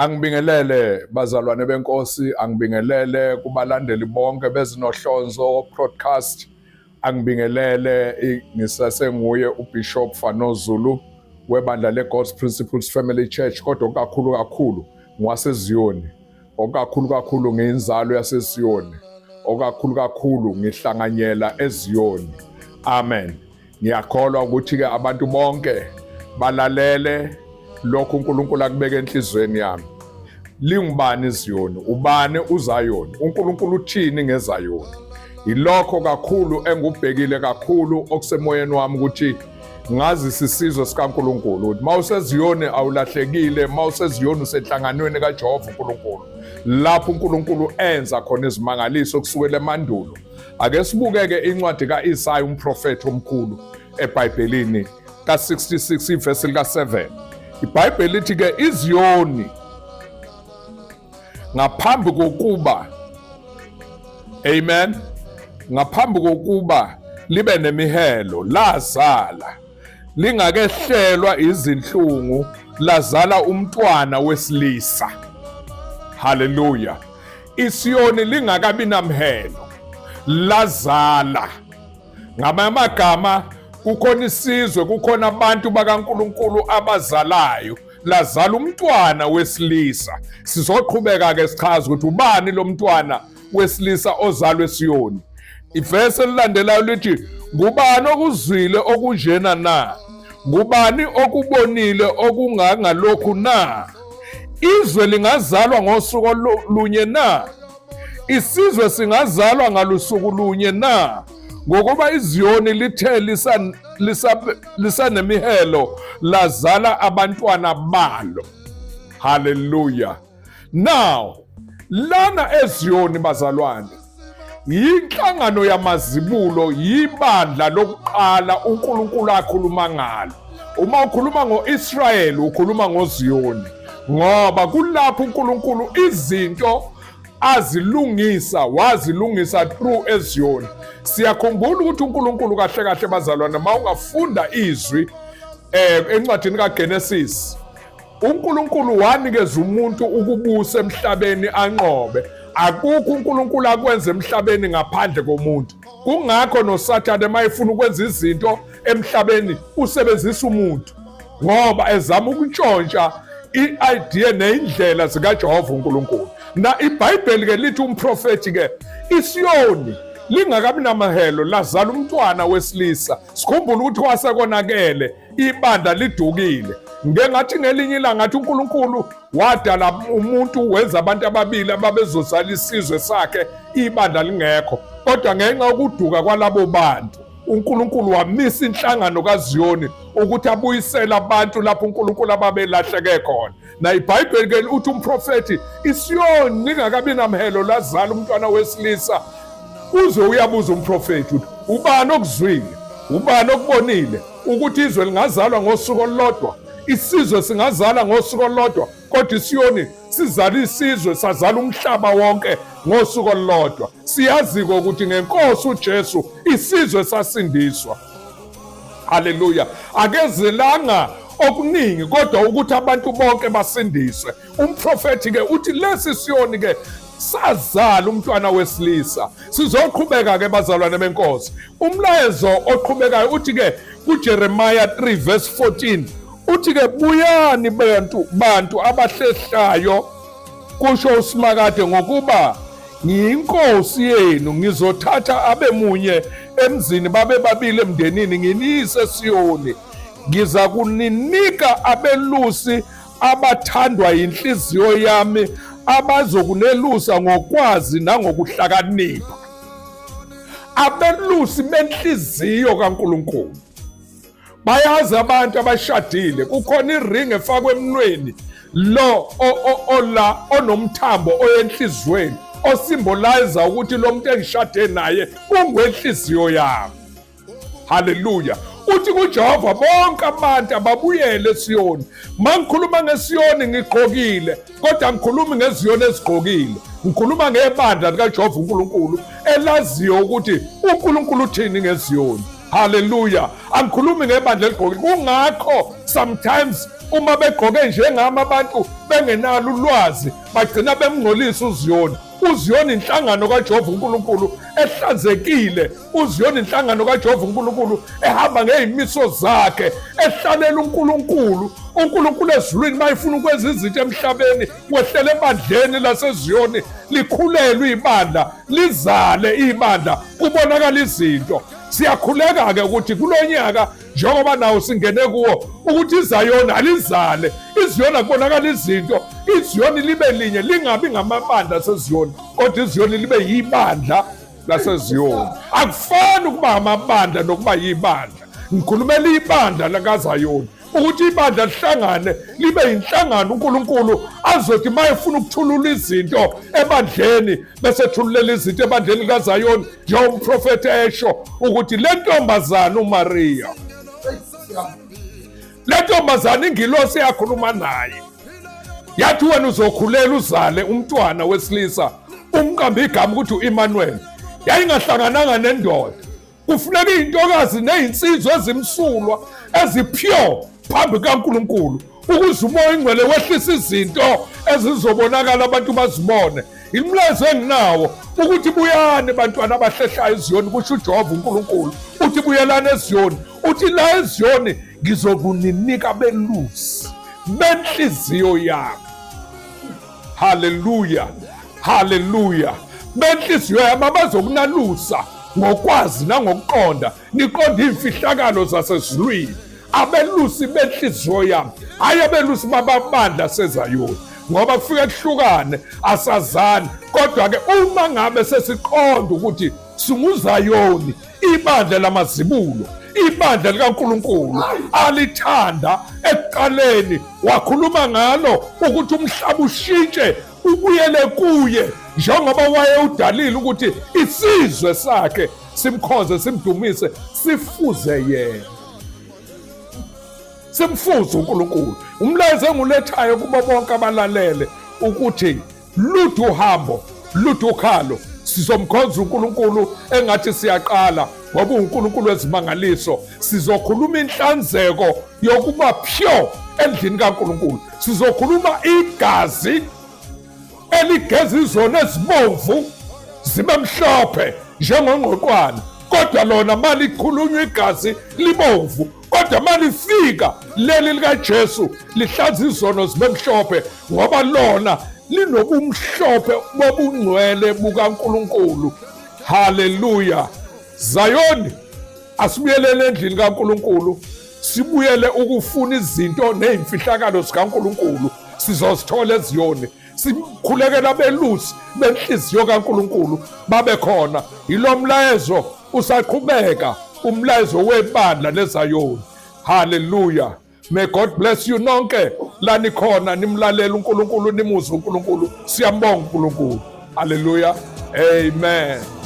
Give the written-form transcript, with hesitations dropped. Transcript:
Angibingelele bazalwane benkosi, angibingelele kubalandeli bonke bezinohlonzo podcast. Angibingelele ngisasenguye uBishop Fano Zulu webandla leGod's Principles Family Church, kodwa kakhulu ngwaseziyoni. Okakhulu ngiyinzalo yaseziyoni. Okakhulu ngihlanganyela eziyoni. Amen. Ngiyakholwa ukuthi ke abantu bonke balalele lokhu uNkulunkulu akubeka enhlizweni yami. Lingubani iziyoni? Ubani uZayoni? uNkulunkulu uthini ngeZayoni? Yilokho kakhulu engubhekile kakhulu okusemoyeni wami ukuthi ngazi isizwe sikaNkulunkulu. Mawuseziyoni awulahlekile, mawuseziyoni usenhlanganweni kaJehova uNkulunkulu. Lapho uNkulunkulu enza khona izimangaliso kusukela emandulo. Ake sibukeke incwadi kaIsaya umprofeti omkhulu eBhayibhelini ka66 ivesi lika7. iBhayibheli lithi ke iziyoni ngaphambi kokuba, amen, ngaphambi kokuba libe nemihelo lazala, lingakehlelwa izinhlungu lazala umntwana wesilisa. Haleluya. Isiyoni lingakabi namhelo lazala. Ngamagama kukhona isizwe, kukhona abantu bakaNkulunkulu abazalayo, lazala umntwana wesilisa. Sizoqhubeka ke sichaza ukuthi ubani lo mntwana wesilisa ozalwe eSiyoni. Ivesi elilandelayo lithi ngubani okuzwile okunjena na? Ngubani okubonile okungangalokhu na? Izwe lingazalwa ngosuku lunye na? Isizwe singazalwa ngalusuku lunye na? Ngokuba iziyoni lithe lisanemihelo lazala abantwana balo. Hallelujah. Now, lana eziyoni bazalwane, yinhlangano yamazibulo, yibandla lokuqala uNkulunkulu akhuluma ngalo. Uma ukhuluma ngo-Israyeli ukhuluma ngoZiyoni, ngoba kulapho uNkulunkulu izinto azilungisa, wazilungisa through eziyoni. Siyakhumbula ukuthi uNkulunkulu kahle bazalwane, mawungafunda izwi encwadini kaGenesis, uNkulunkulu wanikeza umuntu ukubusa emhlabeni anqobe. Akukho uNkulunkulu akwenza emhlabeni ngaphandle komuntu. Kungakho noSathane mayefuna ukwenza izinto emhlabeni usebenzisa umuntu, ngoba ezama ukutshontsha i-idea neindlela zikaJehova uNkulunkulu. Na iBhayibheli ke lithi umprofeti ke isiyoni lingakabi namahelo lazala umntwana wesilisa. Sikhumbula ukuthi wasekonakele, ibandla lidukile. Ngathi ngelinye ilanga ngathi uNkulunkulu wadala umuntu, wenza abantu ababili ababezozala isizwe sakhe, ibandla lingekho. Kodwa ngenxa yokuduka kwalabo bantu, uNkulunkulu wamisa inhlangano kaZiyoni ukuthi abuyisele abantu lapho uNkulunkulu ababelahleke khona. Na iBhayibheli ke uthi umprofeti isiyoni lingakabi namhelo lazala umntwana wesilisa. Uze uyabuza umprofeti ukuthi ubani okuzwile, ubani okubonile ukuthi izwe lingazalwa ngosuku olulodwa, isizwe singazala ngosuku olulodwa, kodwa isiyoni sizala isizwe, sazala umhlaba wonke ngosuku olulodwa. Siyazi-ke ukuthi ngenkosi uJesu isizwe sasindiswa. Haleluya. Akezelanga okuningi kodwa ukuthi abantu bonke basindiswe. Umprofeti ke uthi lesi siyoni ke sazala umntwana wesilisa. Sizoqhubeka ke bazalwane benkosi. Umlayezo oqhubekayo uthi ke kuJeremiah 3 verse 14 uthi ke buyani bantu abahlehlayo, kusho uSimakade, ngokuba ngiyinkosi yenu, ngizothatha abemunye emzini babe babili emndenini nginiyise eSiyoni. Ngiza kuninika abelusi abathandwa yinhliziyo yami, abazokunelusa ngokwazi nangokuhlakanipha. Abelusi benhliziyo kaNkulunkulu. Bayazi abantu abashadile, kukhona iring efakwe emnweni lo onomthambo oyenhlizweni, osimbolize ukuthi lo muntu engishade naye ungwenhliziyo yami. Haleluya. Uthi kuJehova bonke abantu ababuyele eSiyoni. Mangikhuluma ngeSiyoni ngigqokile, kodwa ngikhuluma ngeziyoni ezigqokile. Ngikhuluma ngebandla likaJehova uNkulunkulu elaziyo ukuthi uNkulunkulu uthini ngeziyoni. Hallelujah. Angikhulumi ngebandla eligqokile. Kungakho sometimes uma begqoke njengami abantu bengenalo ulwazi bagcina bemngcolisa uZiyoni. uZiyoni inhlangano kaJehova uNkulunkulu ehlanzekile. uZiyoni inhlangano kaJehova uNkulunkulu ehamba ngezimiso zakhe, ehlalela uNkulunkulu. uNkulunkulu ezulwini mayifuna ukwenza izinto emhlabeni wehlele ebandleni laseZiyoni, likhulelwe ibandla, lizale ibandla, kubonakala izinto. Siyakhuleka-ke ukuthi kulonyaka njengoba nawo singene kuwo ukuthi iZayoni alizale, iZiyoni akubonakala izinto, iZiyoni libe linye, lingabi ngamabandla aseZiyoni kodwa iZiyoni libe yibandla laseZiyoni. Akufani ukuba amabandla nokuba yibandla. Ngikhulumela ibandla lakaZayoni ukuthi ibandla lihlangane libe inhlangano uNkulunkulu azothi mayefuna ukuthulula izinto ebandleni bese ethululela izinto ebandleni likaZayoni njengomprofeti esho ukuthi le ntombazana uMaria, le ntombazana ingilosi yakhuluma naye yathi wena uzokhulela uzale umntwana wesilisa umqambe igama ukuthi uEmmanuel. Yayingahlangananga nendoda, kufuneka izintokazi nezinsizwa ezimsulwa ezipure phambi kaNkulunkulu ukuze umoya ingcwele wehlisa izinto ezizobonakala abantu bazibone. Imlayezo enginawo ukuthi buyani bantwana abahlehlayo eZiyoni, kusho uJehova uNkulunkulu uthi buyelana eZiyoni, uthi la eZiyoni ngizokuninika belusi benhliziyo yami. Haleluya, haleluya. Benhliziyo yami abazokunalusa ngokwazi nangokuqonda, niqonda imfihlakalo zasezulwini. Abelusi benhliziyo yami, hayi abelusi bababandla seZayoni, ngoba kufika kuhlukane asazani. Kodwa-ke uma ngabe sesiqonda ukuthi singuZayoni, ibandla lamazibulo, ibandla likaNkulunkulu alithanda ekuqaleni, wakhuluma ngalo ukuthi umhlaba ushintshe ubuyele kuye njengoba wayewudalile ukuthi isizwe sakhe simkhonze, simdumise, sifuze yena, simfuze uNkulunkulu. Umlayezo engulethayo kubo bonke abalalele ukuthi lutho uhambo, lutho ukhalo, sizomkhonza uNkulunkulu engathi siyaqala ngoba uNkulunkulu wezimangaliso. Sizokhuluma inhlanzeko yokuba pure endlini kaNkulunkulu, sizokhuluma igazi eligeza izono ezibomvu zibe mhlophe njengongqoqwana, kodwa lona malikhulunywa igazi libomvu, kodwa malifika leli likaJesu lihlanza izono zibe mhlophe ngoba lona linobumhlophe bobungcwele bukaNkulunkulu. Haleluya. Zayoni, asibuyelele endlini kaNkulunkulu, sibuyele ukufuna izinto nezimfihlakalo zikaNkulunkulu, sizozithola eZiyoni. Sikhulekela belusi benhliziyo kaNkulunkulu babe khona. Yilo mlayezo usaqhubeka, umlayezo webandla leZayoni. Haleluya. May God bless you nonke lani khona nimlalela uNkulunkulu, nimuzwe uNkulunkulu. Siyambonga uNkulunkulu. Haleluya. Amen.